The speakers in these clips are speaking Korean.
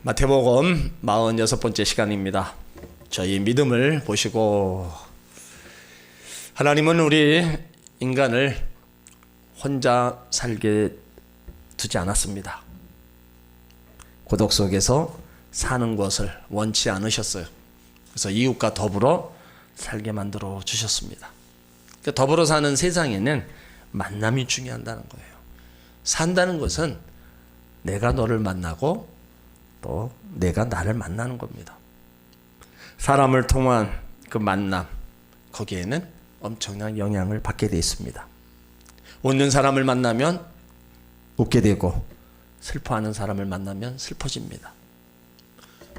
마태복음 46번째 시간입니다. 저희 믿음을 보시고, 하나님은 우리 인간을 혼자 살게 두지 않았습니다. 고독 속에서 사는 것을 원치 않으셨어요. 그래서 이웃과 더불어 살게 만들어 주셨습니다. 더불어 사는 세상에는 만남이 중요하다는 거예요. 산다는 것은 내가 너를 만나고 또 내가 나를 만나는 겁니다. 사람을 통한 그 만남, 거기에는 엄청난 영향을 받게 되어 있습니다. 웃는 사람을 만나면 웃게 되고, 슬퍼하는 사람을 만나면 슬퍼집니다.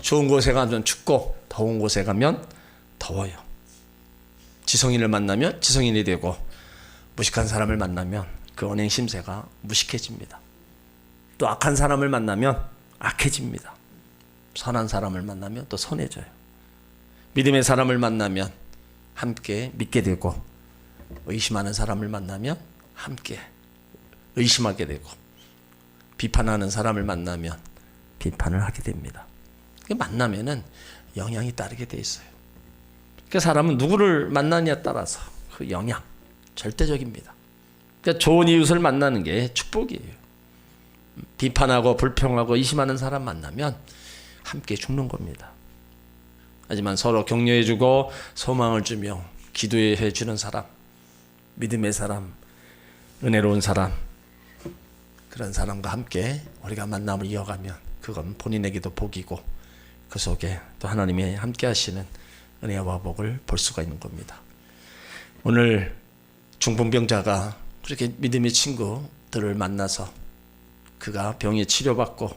좋은 곳에 가면 춥고, 더운 곳에 가면 더워요. 지성인을 만나면 지성인이 되고, 무식한 사람을 만나면 그 언행 심세가 무식해집니다. 또 악한 사람을 만나면 악해집니다. 선한 사람을 만나면 또 선해져요. 믿음의 사람을 만나면 함께 믿게 되고, 의심하는 사람을 만나면 함께 의심하게 되고, 비판하는 사람을 만나면 비판을 하게 됩니다. 만나면은 영향이 따르게 돼 있어요. 그러니까 사람은 누구를 만나느냐에 따라서 그 영향 절대적입니다. 그러니까 좋은 이웃을 만나는 게 축복이에요. 비판하고 불평하고 의심하는 사람 만나면 함께 죽는 겁니다. 하지만 서로 격려해주고 소망을 주며 기도해주는 사람, 믿음의 사람, 은혜로운 사람, 그런 사람과 함께 우리가 만남을 이어가면 그건 본인에게도 복이고, 그 속에 또 하나님이 함께 하시는 은혜와 복을 볼 수가 있는 겁니다. 오늘 중풍병자가 그렇게 믿음의 친구들을 만나서 그가 병에 치료받고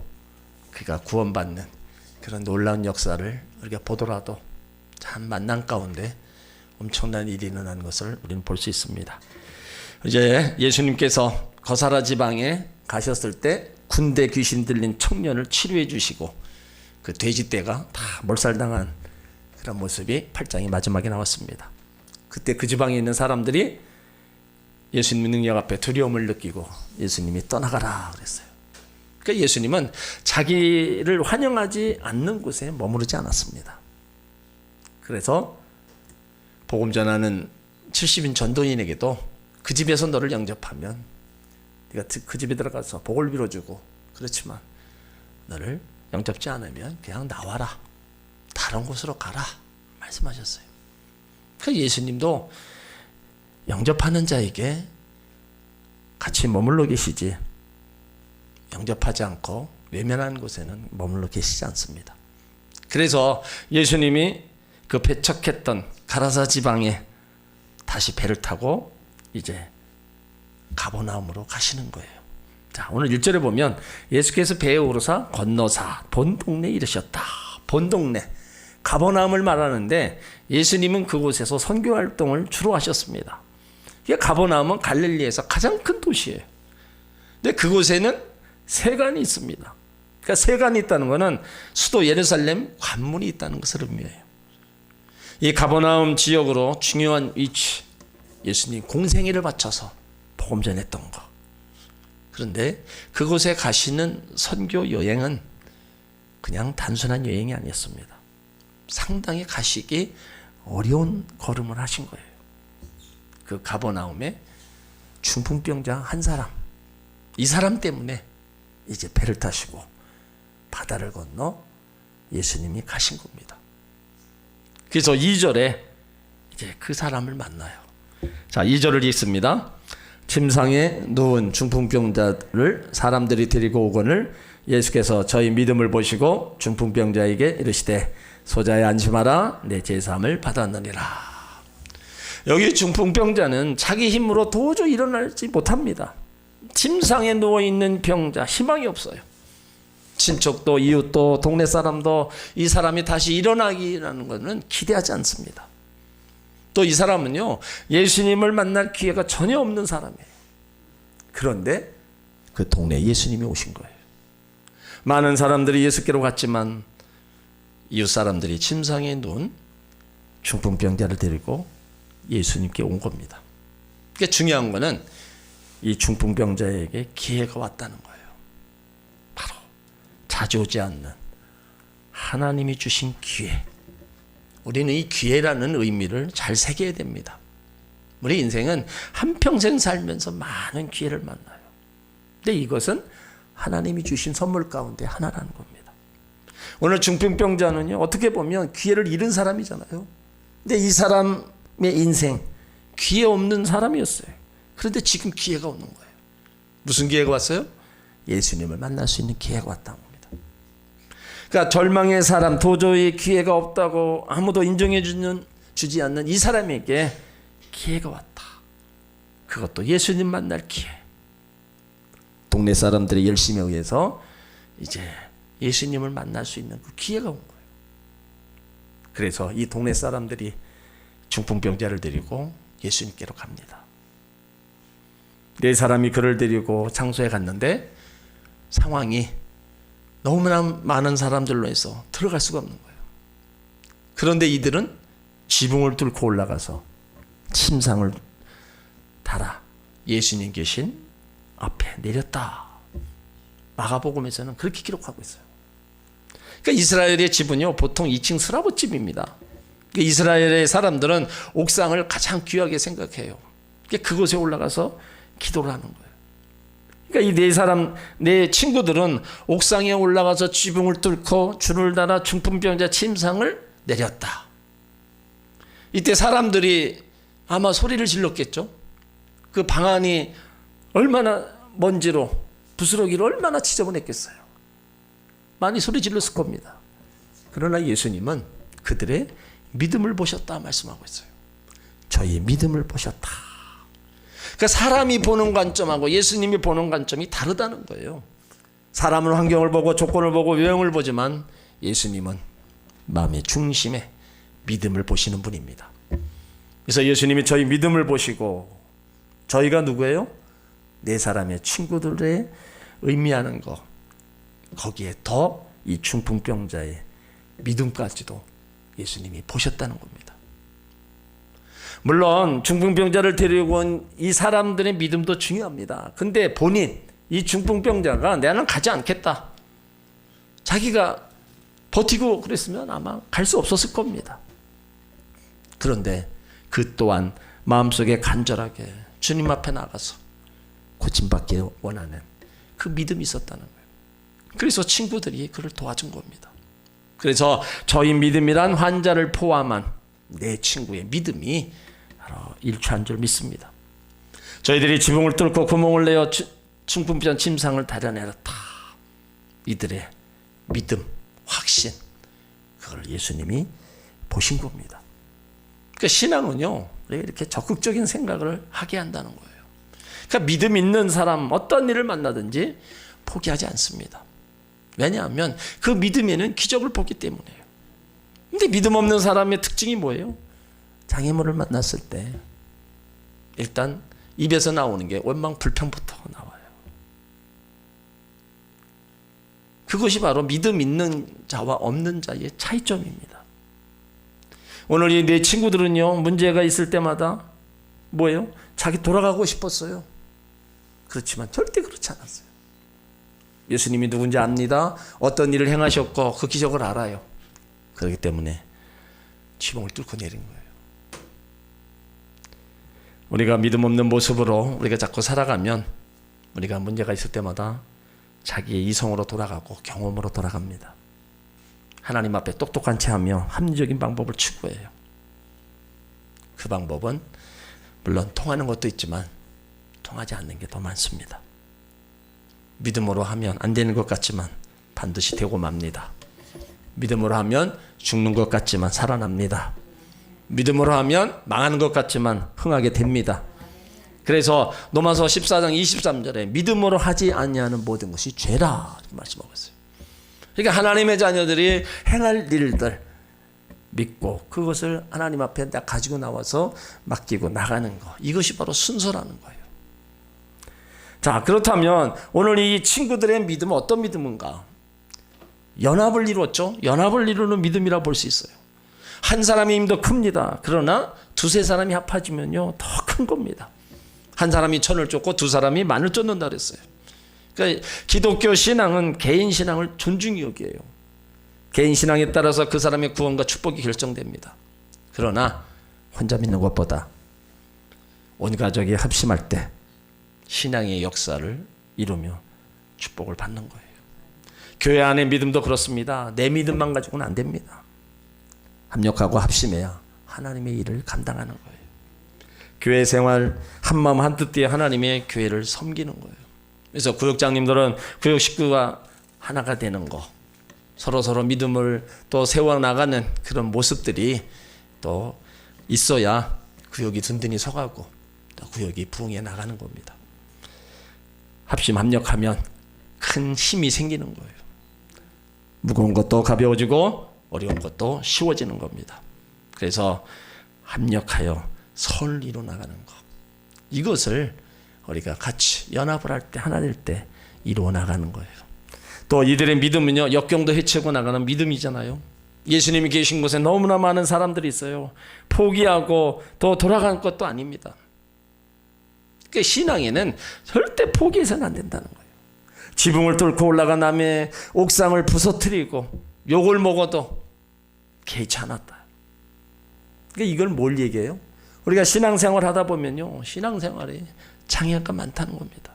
그가 구원받는 그런 놀라운 역사를 우리가 보더라도 참 만남 가운데 엄청난 일이 일어나는 것을 우리는 볼 수 있습니다. 이제 예수님께서 거사라 지방에 가셨을 때 군대 귀신 들린 청년을 치료해 주시고, 그 돼지떼가 다 몰살당한 그런 모습이 8장의 마지막에 나왔습니다. 그때 그 지방에 있는 사람들이 예수님 능력 앞에 두려움을 느끼고 예수님이 떠나가라 그랬어요. 그러니까 예수님은 자기를 환영하지 않는 곳에 머무르지 않았습니다. 그래서 복음 전하는 70인 전도인에게도 그 집에서 너를 영접하면 네가 그 집에 들어가서 복을 빌어주고, 그렇지만 너를 영접지 않으면 그냥 나와라, 다른 곳으로 가라 말씀하셨어요. 그 예수님도 영접하는 자에게 같이 머물러 계시지, 영접하지 않고 외면하는 곳에는 머물러 계시지 않습니다. 그래서 예수님이 그 배척했던 가라사 지방에 다시 배를 타고 이제 가버나움으로 가시는 거예요. 자, 오늘 1절에 보면 예수께서 배에 오르사 건너사 본 동네에 이르셨다. 본 동네, 가버나움을 말하는데 예수님은 그곳에서 선교 활동을 주로 하셨습니다. 가버나움은 갈릴리에서 가장 큰 도시예요. 근데 그곳에는 세관이 있습니다. 그러니까 세관이 있다는 것은 수도 예루살렘 관문이 있다는 것을 의미해요. 이 가버나움 지역으로 중요한 위치, 예수님 공생애를 바쳐서 복음 전했던 것. 그런데 그곳에 가시는 선교 여행은 그냥 단순한 여행이 아니었습니다. 상당히 가시기 어려운 걸음을 하신 거예요. 그 가버나움에 중풍병자 한 사람, 이 사람 때문에 이제 배를 타시고 바다를 건너 예수님이 가신 겁니다. 그래서 2절에 이제 그 사람을 만나요. 자, 2절을 읽습니다. 침상에 누운 중풍병자를 사람들이 데리고 오거늘 예수께서 저희 믿음을 보시고 중풍병자에게 이르시되 소자야 안심하라, 내 제사함을 받았느니라. 여기 중풍병자는 자기 힘으로 도저히 일어나지 못합니다. 침상에 누워있는 병자, 희망이 없어요. 친척도 이웃도 동네 사람도 이 사람이 다시 일어나기라는 것은 기대하지 않습니다. 또 이 사람은요, 예수님을 만날 기회가 전혀 없는 사람이에요. 그런데 그 동네에 예수님이 오신 거예요. 많은 사람들이 예수께로 갔지만 이웃 사람들이 침상에 누운 중풍병자를 데리고 예수님께 온 겁니다. 그러니까 중요한 거는 이 중풍병자에게 기회가 왔다는 거예요. 바로 자주 오지 않는 하나님이 주신 기회. 우리는 이 기회라는 의미를 잘 새겨야 됩니다. 우리 인생은 한평생 살면서 많은 기회를 만나요. 근데 이것은 하나님이 주신 선물 가운데 하나라는 겁니다. 오늘 중풍병자는요, 어떻게 보면 기회를 잃은 사람이잖아요. 근데 이 사람의 인생, 기회 없는 사람이었어요. 그런데 지금 기회가 오는 거예요. 무슨 기회가 왔어요? 예수님을 만날 수 있는 기회가 왔다는 겁니다. 그러니까 절망의 사람, 도저히 기회가 없다고 아무도 인정해 주지 않는 이 사람에게 기회가 왔다. 그것도 예수님 만날 기회. 동네 사람들의 열심에 의해서 이제 예수님을 만날 수 있는 그 기회가 온 거예요. 그래서 이 동네 사람들이 중풍병자를 데리고 예수님께로 갑니다. 네 사람이 그를 데리고 장소에 갔는데 상황이 너무나 많은 사람들로 해서 들어갈 수가 없는 거예요. 그런데 이들은 지붕을 뚫고 올라가서 침상을 달아 예수님 계신 앞에 내렸다. 마가복음에서는 그렇게 기록하고 있어요. 그러니까 이스라엘의 집은요, 보통 2층 스라브집입니다. 그러니까 이스라엘의 사람들은 옥상을 가장 귀하게 생각해요. 그러니까 그곳에 올라가서 기도를 하는 거예요. 그러니까 이 네 사람, 네 친구들은 옥상에 올라가서 지붕을 뚫고 줄을 달아 중풍병자 침상을 내렸다. 이때 사람들이 아마 소리를 질렀겠죠. 그 방안이 얼마나 먼지로, 부스러기로 얼마나 지저분했겠어요. 많이 소리 질렀을 겁니다. 그러나 예수님은 그들의 믿음을 보셨다 말씀하고 있어요. 저희의 믿음을 보셨다. 그러니까 사람이 보는 관점하고 예수님이 보는 관점이 다르다는 거예요. 사람은 환경을 보고 조건을 보고 외형을 보지만 예수님은 마음의 중심에 믿음을 보시는 분입니다. 그래서 예수님이 저희 믿음을 보시고, 저희가 누구예요? 네 사람의 친구들의 의미하는 거, 거기에 더 이 중풍병자의 믿음까지도 예수님이 보셨다는 겁니다. 물론 중풍병자를 데리고 온 이 사람들의 믿음도 중요합니다. 근데 본인, 이 중풍병자가 나는 가지 않겠다, 자기가 버티고 그랬으면 아마 갈 수 없었을 겁니다. 그런데 그 또한 마음속에 간절하게 주님 앞에 나가서 고침받기 원하는 그 믿음이 있었다는 거예요. 그래서 친구들이 그를 도와준 겁니다. 그래서 저희 믿음이란 환자를 포함한 내 친구의 믿음이 바로 일치한 줄 믿습니다. 저희들이 지붕을 뚫고 구멍을 내어 중풍병자 침상을 다려내렸다. 이들의 믿음, 확신, 그걸 예수님이 보신 겁니다. 그러니까 신앙은요, 이렇게 적극적인 생각을 하게 한다는 거예요. 그러니까 믿음 있는 사람, 어떤 일을 만나든지 포기하지 않습니다. 왜냐하면 그 믿음에는 기적을 보기 때문이에요. 근데 믿음 없는 사람의 특징이 뭐예요? 장애물을 만났을 때 일단 입에서 나오는 게 원망 불평부터 나와요. 그것이 바로 믿음 있는 자와 없는 자의 차이점입니다. 오늘 이 내 친구들은요, 문제가 있을 때마다 뭐예요? 자기 돌아가고 싶었어요. 그렇지만 절대 그렇지 않았어요. 예수님이 누군지 압니다. 어떤 일을 행하셨고 그 기적을 알아요. 그렇기 때문에 지붕을 뚫고 내린 거예요. 우리가 믿음 없는 모습으로 우리가 자꾸 살아가면 우리가 문제가 있을 때마다 자기의 이성으로 돌아가고 경험으로 돌아갑니다. 하나님 앞에 똑똑한 채 하며 합리적인 방법을 추구해요. 그 방법은 물론 통하는 것도 있지만 통하지 않는 게 더 많습니다. 믿음으로 하면 안 되는 것 같지만 반드시 되고 맙니다. 믿음으로 하면 죽는 것 같지만 살아납니다. 믿음으로 하면 망하는 것 같지만 흥하게 됩니다. 그래서 로마서 14장 23절에 믿음으로 하지 아니하는 모든 것이 죄라 말씀하고 있어요. 그러니까 하나님의 자녀들이 행할 일들 믿고 그것을 하나님 앞에 가지고 나와서 맡기고 나가는 것, 이것이 바로 순서라는 거예요. 자, 그렇다면 오늘 이 친구들의 믿음은 어떤 믿음인가? 연합을 이루었죠. 연합을 이루는 믿음이라 볼 수 있어요. 한 사람의 힘도 큽니다. 그러나 두세 사람이 합해지면요, 더 큰 겁니다. 한 사람이 천을 쫓고 두 사람이 만을 쫓는다 그랬어요. 그러니까 기독교 신앙은 개인 신앙을 존중히 여겨요. 개인 신앙에 따라서 그 사람의 구원과 축복이 결정됩니다. 그러나 혼자 믿는 것보다 온 가족이 합심할 때 신앙의 역사를 이루며 축복을 받는 거예요. 교회 안의 믿음도 그렇습니다. 내 믿음만 가지고는 안 됩니다. 합력하고 합심해야 하나님의 일을 감당하는 거예요. 교회 생활 한마음 한뜻 에 하나님의 교회를 섬기는 거예요. 그래서 구역장님들은 구역 식구가 하나가 되는 거, 서로 믿음을 또 세워나가는 그런 모습들이 또 있어야 구역이 든든히 서가고 또 구역이 부흥해 나가는 겁니다. 합심 합력하면 큰 힘이 생기는 거예요. 무거운 것도 가벼워지고 어려운 것도 쉬워지는 겁니다. 그래서 합력하여 선을 이루어 나가는 것, 이것을 우리가 같이 연합을 할 때 하나 될 때 이루어 나가는 거예요. 또 이들의 믿음은요, 역경도 헤치고 나가는 믿음이잖아요. 예수님이 계신 곳에 너무나 많은 사람들이 있어요. 포기하고 또 돌아간 것도 아닙니다. 그러니까 신앙에는 절대 포기해서는 안 된다는 거예요. 지붕을 뚫고 올라가 남의 옥상을 부서뜨리고 욕을 먹어도 개의치 않았다. 그러니까 이걸 뭘 얘기해요? 우리가 신앙생활 하다 보면요, 신앙생활에 장애가 많다는 겁니다.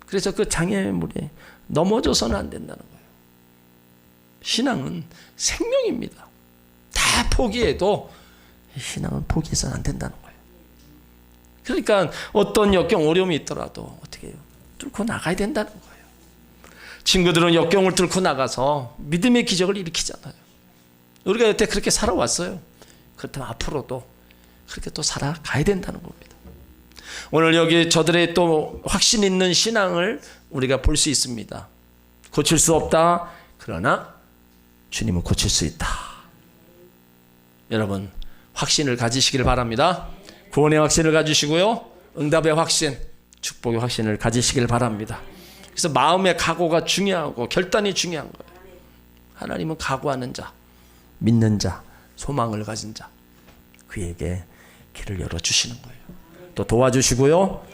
그래서 그 장애물에 넘어져서는 안 된다는 거예요. 신앙은 생명입니다. 다 포기해도 신앙은 포기해서는 안 된다는 거예요. 그러니까 어떤 역경 어려움이 있더라도 어떻게 해요? 뚫고 나가야 된다는 거예요. 친구들은 역경을 뚫고 나가서 믿음의 기적을 일으키잖아요. 우리가 여태 그렇게 살아왔어요. 그렇다면 앞으로도 그렇게 또 살아가야 된다는 겁니다. 오늘 여기 저들의 또 확신 있는 신앙을 우리가 볼 수 있습니다. 고칠 수 없다. 그러나 주님은 고칠 수 있다. 여러분, 확신을 가지시길 바랍니다. 구원의 확신을 가지시고요, 응답의 확신, 축복의 확신을 가지시길 바랍니다. 그래서 마음의 각오가 중요하고 결단이 중요한 거예요. 하나님은 각오하는 자, 믿는 자, 소망을 가진 자, 그에게 길을 열어주시는 거예요. 또 도와주시고요,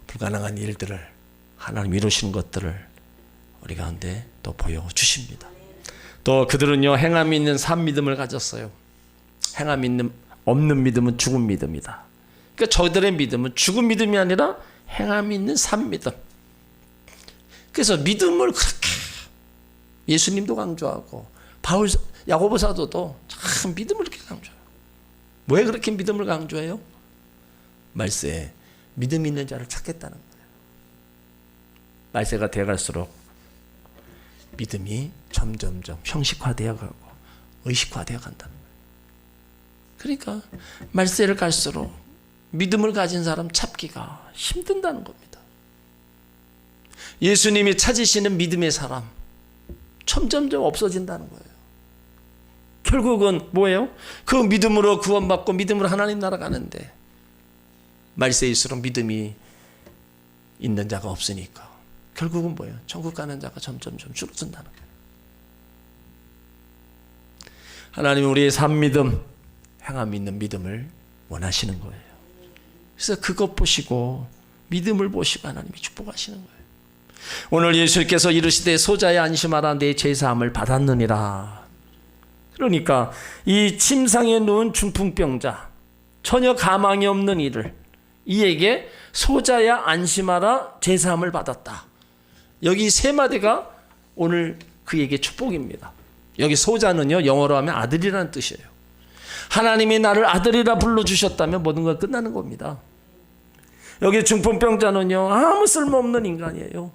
불가능한 일들을, 하나님 이루시는 것들을 우리 가운데 또 보여주십니다. 또 그들은요, 행함이 있는 산 믿음을 가졌어요. 행함이 없는 믿음은 죽은 믿음이다. 그러니까 저들의 믿음은 죽은 믿음이 아니라 행함이 있는 산 믿음. 그래서 믿음을 그렇게 예수님도 강조하고 야고보 사도도 참 믿음을 이렇게 강조해요. 왜 그렇게 믿음을 강조해요? 말세에 믿음 있는 자를 찾겠다는 거예요. 말세가 돼갈수록 믿음이 점점점 형식화되어 가고 의식화되어 간다는 거예요. 그러니까 말세를 갈수록 믿음을 가진 사람 찾기가 힘든다는 겁니다. 예수님이 찾으시는 믿음의 사람 점점점 없어진다는 거예요. 결국은 뭐예요? 그 믿음으로 구원받고 믿음으로 하나님 나라 가는데 말세일수록 믿음이 있는 자가 없으니까 결국은 뭐예요? 천국 가는 자가 점점점 줄어든다는 거예요. 하나님은 우리의 산 믿음, 행함 있는 믿음을 원하시는 거예요. 그래서 그것 보시고 믿음을 보시고 하나님이 축복하시는 거예요. 오늘 예수께서 이르시되 소자야 안심하라 내 죄사함을 받았느니라. 그러니까 이 침상에 누운 중풍병자, 전혀 가망이 없는 이를, 이에게 소자야 안심하라 죄사함을 받았다. 여기 세 마디가 오늘 그에게 축복입니다. 여기 소자는요, 영어로 하면 아들이라는 뜻이에요. 하나님이 나를 아들이라 불러주셨다면 모든 걸 끝나는 겁니다. 여기 중풍병자는요, 아무 쓸모없는 인간이에요.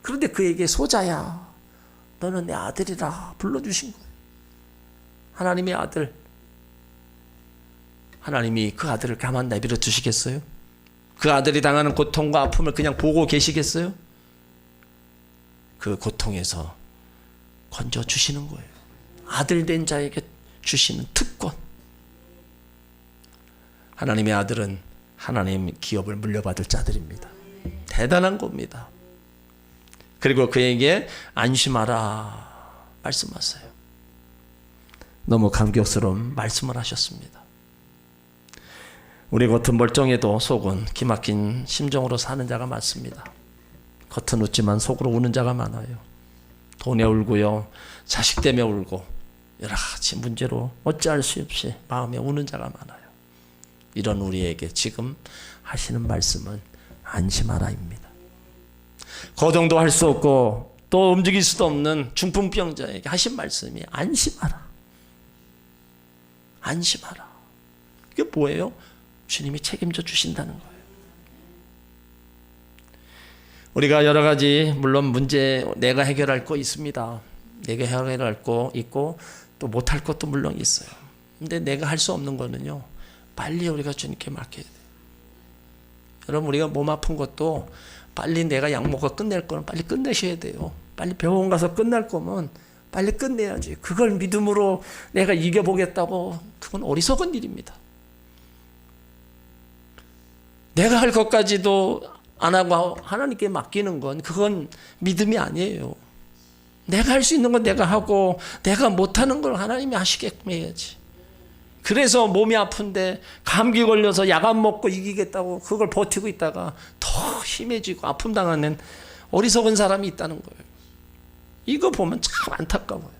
그런데 그에게 소자야, 너는 내 아들이라 불러주신 거예요. 하나님의 아들, 하나님이 그 아들을 가만 내버려 두시겠어요? 그 아들이 당하는 고통과 아픔을 그냥 보고 계시겠어요? 그 고통에서 건져주시는 거예요. 아들 된 자에게 주시는 특권. 하나님의 아들은 하나님 기업을 물려받을 자들입니다. 대단한 겁니다. 그리고 그에게 안심하라 말씀하세요. 너무 감격스러운 말씀을 하셨습니다. 우리 겉은 멀쩡해도 속은 기막힌 심정으로 사는 자가 많습니다. 겉은 웃지만 속으로 우는 자가 많아요. 돈에 울고요, 자식 때문에 울고 여러 가지 문제로 어찌할 수 없이 마음에 우는 자가 많아요. 이런 우리에게 지금 하시는 말씀은 안심하라입니다. 거동도 할 수 없고 또 움직일 수도 없는 중풍병자에게 하신 말씀이 안심하라. 안심하라. 이게 뭐예요? 주님이 책임져 주신다는 거예요. 우리가 여러 가지 물론 문제 내가 해결할 거 있습니다. 내가 해결할 거 있고 또 못할 것도 물론 있어요. 근데 내가 할 수 없는 거는요, 빨리 우리가 주님께 맡겨야 돼요. 여러분, 우리가 몸 아픈 것도 빨리 내가 약 먹어 끝낼 거는 빨리 끝내셔야 돼요. 빨리 병원 가서 끝날 거면 빨리 끝내야지. 그걸 믿음으로 내가 이겨보겠다고, 그건 어리석은 일입니다. 내가 할 것까지도 안 하고 하나님께 맡기는 건 그건 믿음이 아니에요. 내가 할 수 있는 건 내가 하고 내가 못하는 걸 하나님이 하시게끔 해야지. 그래서 몸이 아픈데 감기 걸려서 약 안 먹고 이기겠다고 그걸 버티고 있다가 더 심해지고 아픔 당하는 어리석은 사람이 있다는 거예요. 이거 보면 참 안타까워요.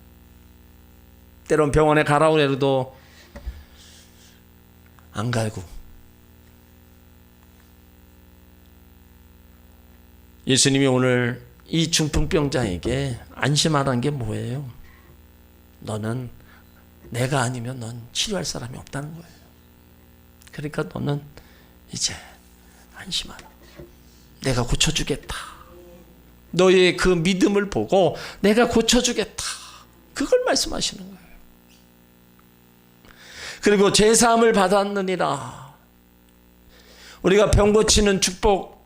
때론 병원에 가라고 해도 안 가고, 예수님이 오늘 이 중풍병자에게 안심하라는 게 뭐예요? 너는 내가 아니면 넌 치료할 사람이 없다는 거예요. 그러니까 너는 이제 안심하라. 내가 고쳐주겠다. 너의 그 믿음을 보고 내가 고쳐주겠다. 그걸 말씀하시는 거예요. 그리고 제사함을 받았느니라. 우리가 병 고치는 축복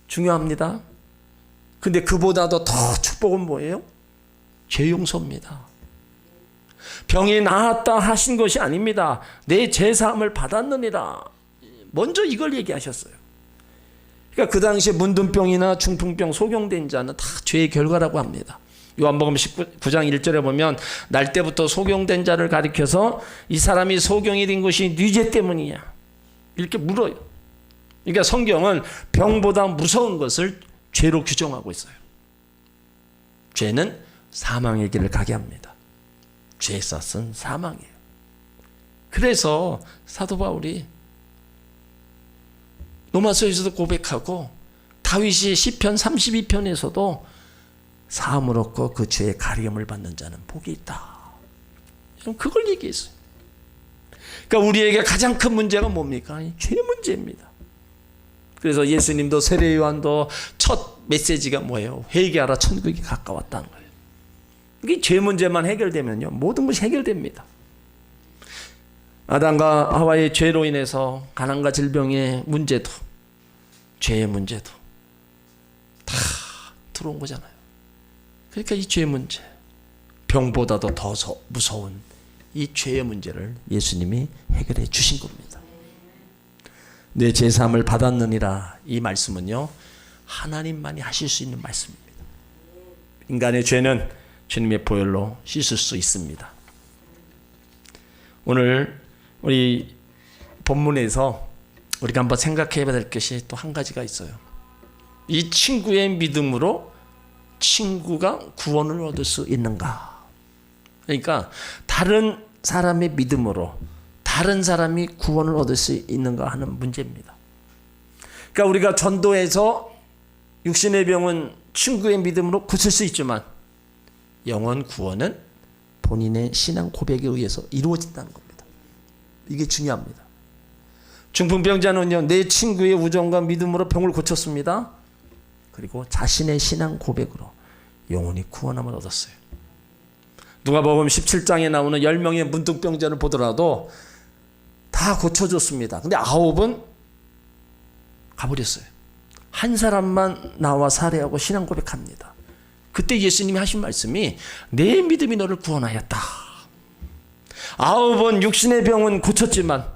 중요합니다. 근데 그보다도 더 축복은 뭐예요? 죄 용서입니다. 병이 나았다 하신 것이 아닙니다. 내 제사함을 받았느니라. 먼저 이걸 얘기하셨어요. 그러니까 그 당시에 문둥병이나 중풍병 소경된 자는 다 죄의 결과라고 합니다. 요한복음 19장 1절에 보면 날 때부터 소경된 자를 가리켜서 이 사람이 소경이 된 것이 네 죄 때문이냐 이렇게 물어요. 그러니까 성경은 병보다 무서운 것을 죄로 규정하고 있어요. 죄는 사망의 길을 가게 합니다. 죄의 싹은 사망이에요. 그래서 사도 바울이 로마서에서도 고백하고 다윗이 시편 32편에서도 사함을 얻고 그 죄의 가리움을 받는 자는 복이 있다. 그걸 얘기했어요. 그러니까 우리에게 가장 큰 문제가 뭡니까? 죄 문제입니다. 그래서 예수님도 세례 요한도 첫 메시지가 뭐예요? 회개하라, 천국이 가까웠다는 거예요. 이게 죄 문제만 해결되면요, 모든 것이 해결됩니다. 아담과 하와의 죄로 인해서 가난과 질병의 문제도, 죄의 문제도 다 들어온 거잖아요. 그러니까 이 죄 문제, 병보다도 더 무서운 이 죄의 문제를 예수님이 해결해 주신 겁니다. 내 제사함을 받았느니라, 이 말씀은요, 하나님만이 하실 수 있는 말씀입니다. 인간의 죄는 주님의 보혈로 씻을 수 있습니다. 오늘 우리 본문에서 우리가 한번 생각해 봐야 될 것이 또 한 가지가 있어요. 이 친구의 믿음으로 친구가 구원을 얻을 수 있는가? 그러니까 다른 사람의 믿음으로 다른 사람이 구원을 얻을 수 있는가 하는 문제입니다. 그러니까 우리가 전도해서 육신의 병은 친구의 믿음으로 고칠 수 있지만 영혼 구원은 본인의 신앙 고백에 의해서 이루어진다는 겁니다. 이게 중요합니다. 중풍병자는요, 내 친구의 우정과 믿음으로 병을 고쳤습니다. 그리고 자신의 신앙 고백으로 영혼이 구원함을 얻었어요. 누가복음 17장에 나오는 10명의 문둥병자를 보더라도 다 고쳐줬습니다. 근데 9은 가버렸어요. 한 사람만 나와 살해하고 신앙 고백합니다. 그때 예수님이 하신 말씀이 내 믿음이 너를 구원하였다. 9은 육신의 병은 고쳤지만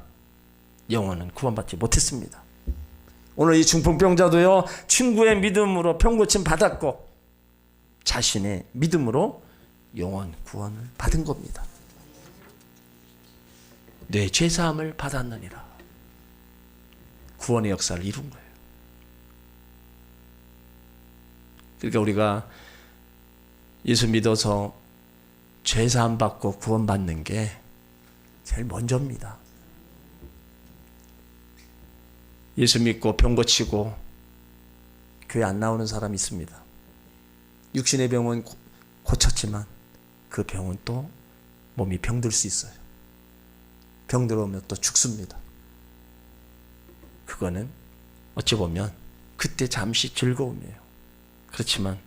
영혼은 구원받지 못했습니다. 오늘 이 중풍병자도요, 친구의 믿음으로 병고침 받았고 자신의 믿음으로 영혼 구원을 받은 겁니다. 내 죄사함을 받았느니라. 구원의 역사를 이룬 거예요. 그러니까 우리가 예수 믿어서 죄사함 받고 구원받는 게 제일 먼저입니다. 예수 믿고 병 고치고 교회 안 나오는 사람이 있습니다. 육신의 병은 고쳤지만 그 병은 또 몸이 병들 수 있어요. 병들어오면 또 죽습니다. 그거는 어찌 보면 그때 잠시 즐거움이에요. 그렇지만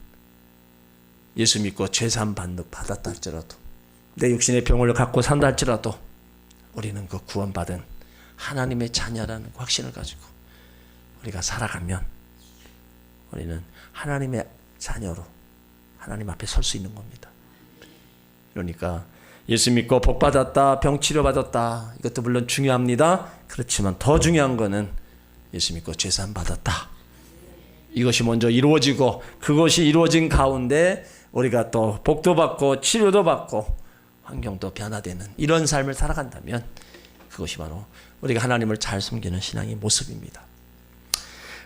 예수 믿고 죄사함 받았다 할지라도, 내 육신의 병을 갖고 산다 할지라도 우리는 그 구원받은 하나님의 자녀라는 확신을 가지고 우리가 살아가면 우리는 하나님의 자녀로 하나님 앞에 설 수 있는 겁니다. 그러니까 예수 믿고 복 받았다, 병 치료 받았다, 이것도 물론 중요합니다. 그렇지만 더 중요한 거는 예수 믿고 죄사함 받았다, 이것이 먼저 이루어지고, 그것이 이루어진 가운데 우리가 또 복도 받고 치료도 받고 환경도 변화되는 이런 삶을 살아간다면 그것이 바로 우리가 하나님을 잘 섬기는 신앙의 모습입니다.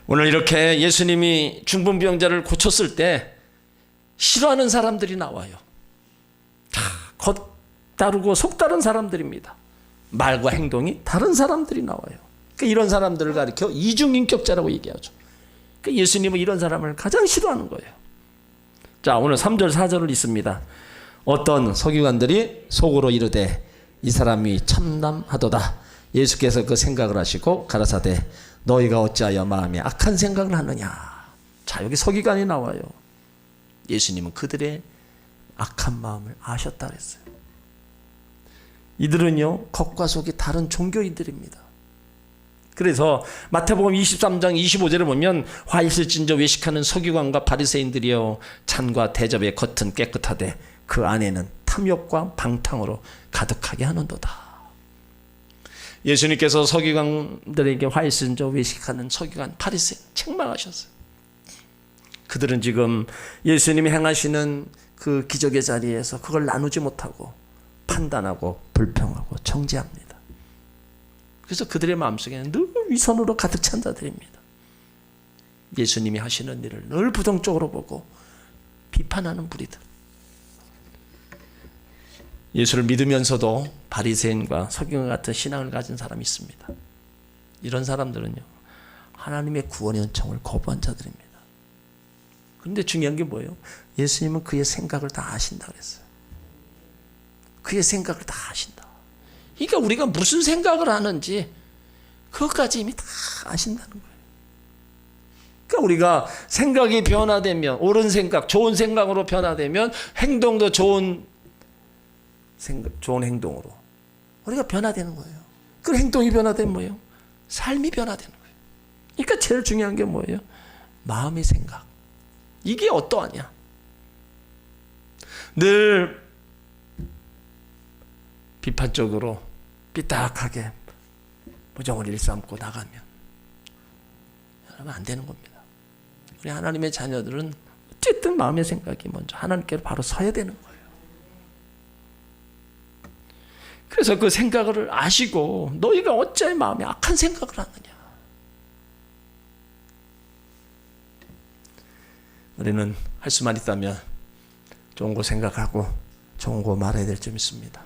오늘 이렇게 예수님이 중풍병자를 고쳤을 때 싫어하는 사람들이 나와요. 다 겉다르고 속다른 사람들입니다. 말과 행동이 다른 사람들이 나와요. 그러니까 이런 사람들을 가리켜 이중인격자라고 얘기하죠. 그러니까 예수님은 이런 사람을 가장 싫어하는 거예요. 자, 오늘 3절 4절을 읽습니다. 어떤 서기관들이 속으로 이르되 이 사람이 참남하도다. 예수께서 그 생각을 하시고 가라사대 너희가 어찌하여 마음에 악한 생각을 하느냐. 자, 여기 서기관이 나와요. 예수님은 그들의 악한 마음을 아셨다 그랬어요. 이들은요, 겉과 속이 다른 종교인들입니다. 그래서 마태복음 23장 25절에 보면 화 있을 진저 외식하는 서기관과 바리새인들이여 잔과 대접의 겉은 깨끗하되 그 안에는 탐욕과 방탕으로 가득하게 하는도다. 예수님께서 서기관들에게 화 있을 진저 외식하는 서기관 바리새인 책망하셨어요. 그들은 지금 예수님이 행하시는 그 기적의 자리에서 그걸 나누지 못하고 판단하고 불평하고 정죄합니다. 그래서 그들의 마음속에는 늘 위선으로 가득 찬 자들입니다. 예수님이 하시는 일을 늘 부정적으로 보고 비판하는 무리들. 예수를 믿으면서도 바리새인과 서기관 같은 신앙을 가진 사람이 있습니다. 이런 사람들은요, 하나님의 구원의 은총을 거부한 자들입니다. 그런데 중요한 게 뭐예요? 예수님은 그의 생각을 다 아신다 그랬어요. 그의 생각을 다 아신다. 그러니까 우리가 무슨 생각을 하는지 그것까지 이미 다 아신다는 거예요. 그러니까 우리가 생각이 변화되면, 옳은 생각, 좋은 생각으로 변화되면 행동도 좋은 행동으로 우리가 변화되는 거예요. 그 행동이 변화되면 뭐예요? 삶이 변화되는 거예요. 그러니까 제일 중요한 게 뭐예요? 마음의 생각. 이게 어떠하냐? 늘 비판적으로 삐딱하게 부정을 일삼고 나가면 여러분 안 되는 겁니다. 우리 하나님의 자녀들은 어쨌든 마음의 생각이 먼저 하나님께로 바로 서야 되는 거예요. 그래서 그 생각을 아시고 너희가 어찌 마음에 악한 생각을 하느냐. 우리는 할 수만 있다면 좋은 거 생각하고 좋은 거 말해야 될 점 있습니다.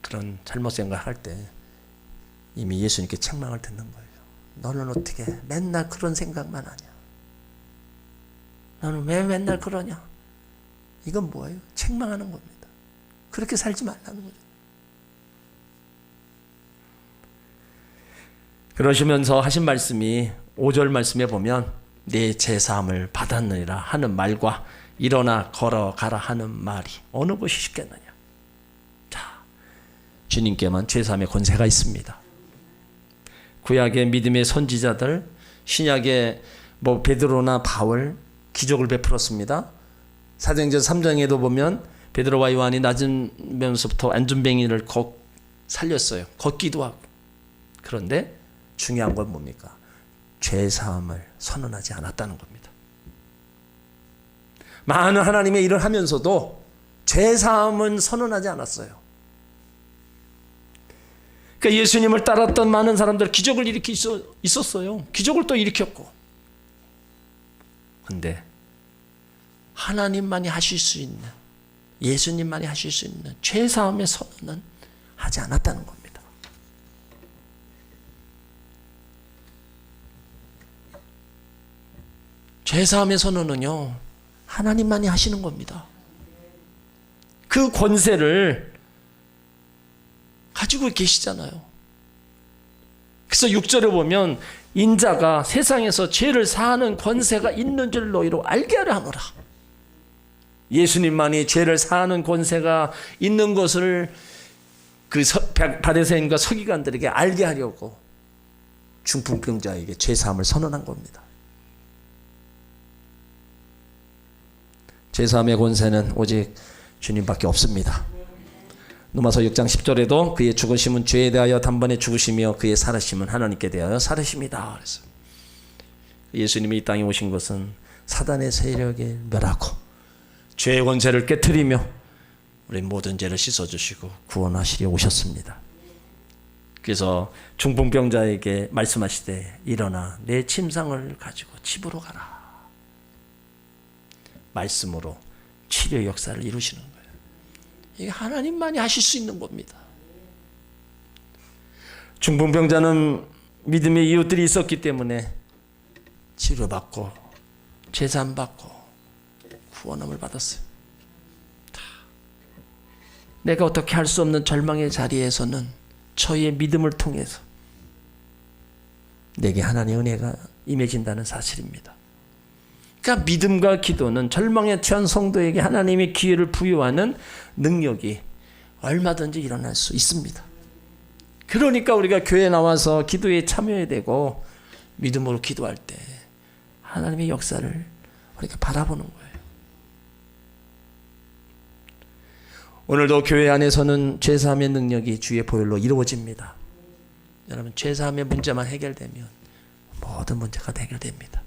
그런 잘못 생각할 때 이미 예수님께 책망을 듣는 거예요. 너는 어떻게 맨날 그런 생각만 하냐? 너는 왜 맨날 그러냐? 이건 뭐예요? 책망하는 겁니다. 그렇게 살지 말라는 거죠. 그러시면서 하신 말씀이 5절 말씀에 보면 내 제사함을 받았느니라 하는 말과 일어나 걸어가라 하는 말이 어느 것이 쉽겠느냐? 자, 주님께만 제사함의 권세가 있습니다. 구약의 믿음의 선지자들, 신약의 베드로나 바울 기적을 베풀었습니다. 사도행전 3장에도 보면 베드로와 요한이 낮으면서부터 안전뱅이를 살렸어요. 걷기도 하고. 그런데 중요한 건 뭡니까? 죄사함을 선언하지 않았다는 겁니다. 많은 하나님의 일을 하면서도 죄사함은 선언하지 않았어요. 그러니까 예수님을 따랐던 많은 사람들 기적을 일으키 있었어요. 기적을 또 일으켰고. 근데 하나님만이 하실 수 있는, 예수님만이 하실 수 있는 죄사함의 선언은 하지 않았다는 겁니다. 죄사함의 선언은요, 하나님만이 하시는 겁니다. 그 권세를 가지고 계시잖아요. 그래서 6절에 보면 인자가 세상에서 죄를 사하는 권세가 있는 줄 너희로 알게 하려 하노라. 예수님만이 죄를 사하는 권세가 있는 것을 그 바리새인과 서기관들에게 알게 하려고 중풍병자에게 죄사함을 선언한 겁니다. 죄사함의 권세는 오직 주님밖에 없습니다. 로마서 6장 10절에도 그의 죽으심은 죄에 대하여 단번에 죽으시며 그의 살으심은 하나님께 대하여 살으심이다. 그래서 예수님이 이 땅에 오신 것은 사단의 세력에 멸하고 죄의 권세를 깨트리며 우리 모든 죄를 씻어주시고 구원하시려 오셨습니다. 그래서 중풍병자에게 말씀하시되 일어나 내 침상을 가지고 집으로 가라. 말씀으로 치료 역사를 이루시는 거예요. 이게 하나님만이 하실 수 있는 겁니다. 중풍병자는 믿음의 이웃들이 있었기 때문에 치료받고 제산받고 구원함을 받았어요. 내가 어떻게 할 수 없는 절망의 자리에서는 저희의 믿음을 통해서 내게 하나님의 은혜가 임해진다는 사실입니다. 그러니까 믿음과 기도는 절망에 처한 성도에게 하나님의 기회를 부여하는 능력이 얼마든지 일어날 수 있습니다. 그러니까 우리가 교회에 나와서 기도에 참여해야 되고 믿음으로 기도할 때 하나님의 역사를 우리가 바라보는 거예요. 오늘도 교회 안에서는 죄사함의 능력이 주의 보혈로 이루어집니다. 여러분, 죄사함의 문제만 해결되면 모든 문제가 해결됩니다.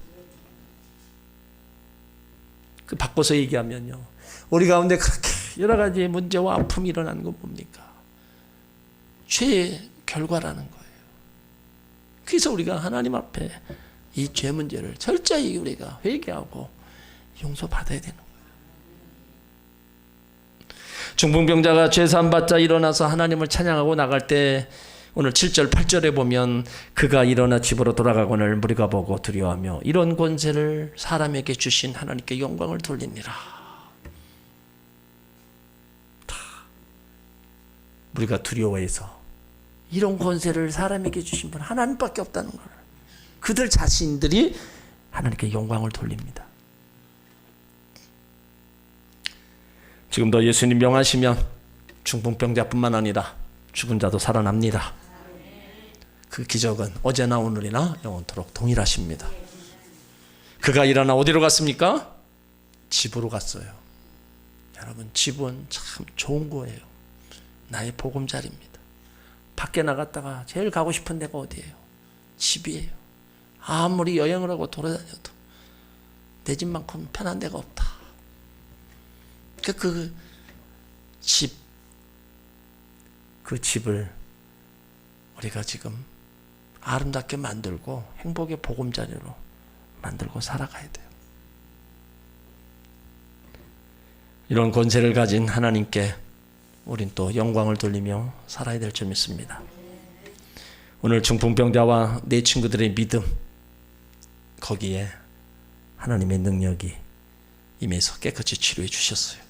그 바꿔서 얘기하면요, 우리 가운데 그렇게 여러 가지 문제와 아픔이 일어나는 건 뭡니까? 죄의 결과라는 거예요. 그래서 우리가 하나님 앞에 이 죄 문제를 철저히 우리가 회개하고 용서받아야 되는 거예요. 중풍병자가 죄사함 받자 일어나서 하나님을 찬양하고 나갈 때 오늘 7절 8절에 보면 그가 일어나 집으로 돌아가거늘 무리가 보고 두려워하며 이런 권세를 사람에게 주신 하나님께 영광을 돌리니라. 우리가 두려워해서 이런 권세를 사람에게 주신 분 하나님밖에 없다는 걸 그들 자신들이 하나님께 영광을 돌립니다. 지금도 예수님 명하시면 중풍병자뿐만 아니라 죽은 자도 살아납니다. 그 기적은 어제나 오늘이나 영원토록 동일하십니다. 그가 일어나 어디로 갔습니까? 집으로 갔어요. 여러분, 집은 참 좋은 거예요. 나의 보금자리입니다. 밖에 나갔다가 제일 가고 싶은 데가 어디예요? 집이에요. 아무리 여행을 하고 돌아다녀도 내 집만큼 편한 데가 없다. 그 집을 우리가 지금 아름답게 만들고 행복의 보금자리로 만들고 살아가야 돼요. 이런 권세를 가진 하나님께 우린 또 영광을 돌리며 살아야 될 줄 믿습니다. 오늘 중풍병자와 내 친구들의 믿음, 거기에 하나님의 능력이 임해서 깨끗이 치료해 주셨어요.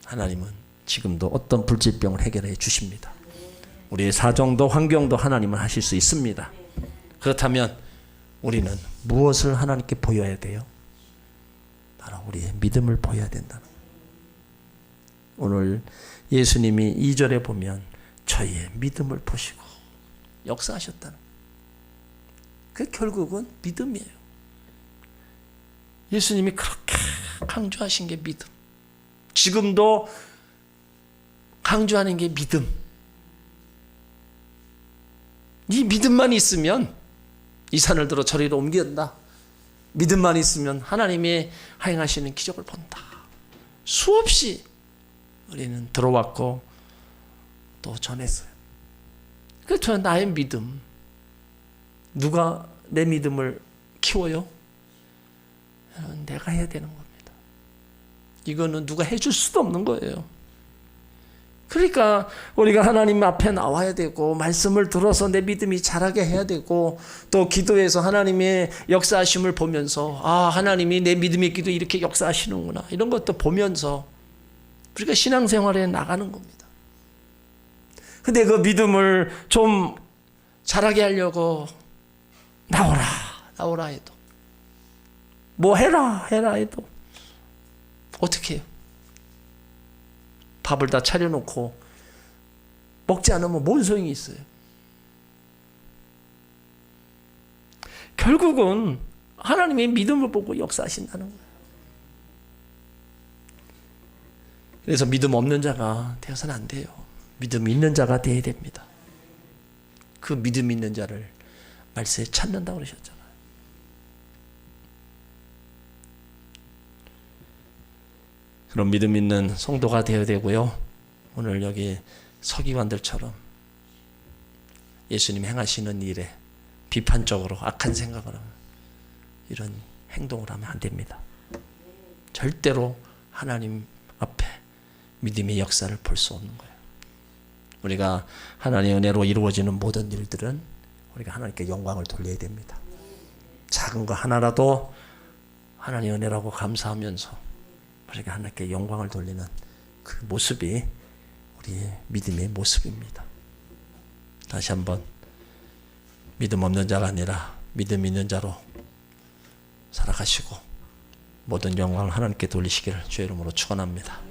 하나님은 지금도 어떤 불질병을 해결해 주십니다. 우리의 사정도 환경도 하나님은 하실 수 있습니다. 그렇다면 우리는 무엇을 하나님께 보여야 돼요? 바로 우리의 믿음을 보여야 된다는 거예요. 오늘 예수님이 2절에 보면 저희의 믿음을 보시고 역사하셨다는 거예요. 그 결국은 믿음이에요. 예수님이 그렇게 강조하신 게 믿음. 지금도 강조하는 게 믿음. 이 믿음만 있으면 이 산을 들어 저리로 옮긴다. 믿음만 있으면 하나님이 행하시는 기적을 본다. 수없이 우리는 들어왔고 또 전했어요. 그래서 나의 믿음, 누가 내 믿음을 키워요? 내가 해야 되는 겁니다. 이거는 누가 해줄 수도 없는 거예요. 그러니까 우리가 하나님 앞에 나와야 되고 말씀을 들어서 내 믿음이 자라게 해야 되고 또 기도해서 하나님의 역사하심을 보면서 하나님이 내 믿음의 기도 이렇게 역사하시는구나 이런 것도 보면서 우리가 신앙생활에 나가는 겁니다. 근데 그 믿음을 좀 자라게 하려고 나오라 해도 뭐 해라 해도 어떻게 해요? 밥을 다 차려놓고 먹지 않으면 뭔 소용이 있어요? 결국은 하나님의 믿음을 보고 역사하신다는 거예요. 그래서 믿음 없는 자가 되어서는 안 돼요. 믿음 있는 자가 되어야 됩니다. 그 믿음 있는 자를 말세에 찾는다고 그러셨잖아요. 그런 믿음 있는 성도가 되어야 되고요. 오늘 여기 서기관들처럼 예수님 행하시는 일에 비판적으로 악한 생각을 하면 이런 행동을 하면 안 됩니다. 절대로 하나님 앞에 믿음의 역사를 볼 수 없는 거예요. 우리가 하나님의 은혜로 이루어지는 모든 일들은 우리가 하나님께 영광을 돌려야 됩니다. 작은 거 하나라도 하나님의 은혜라고 감사하면서 우리가 하나님께 영광을 돌리는 그 모습이 우리의 믿음의 모습입니다. 다시 한번 믿음 없는 자가 아니라 믿음 있는 자로 살아가시고 모든 영광을 하나님께 돌리시기를 주의 이름으로 축원합니다.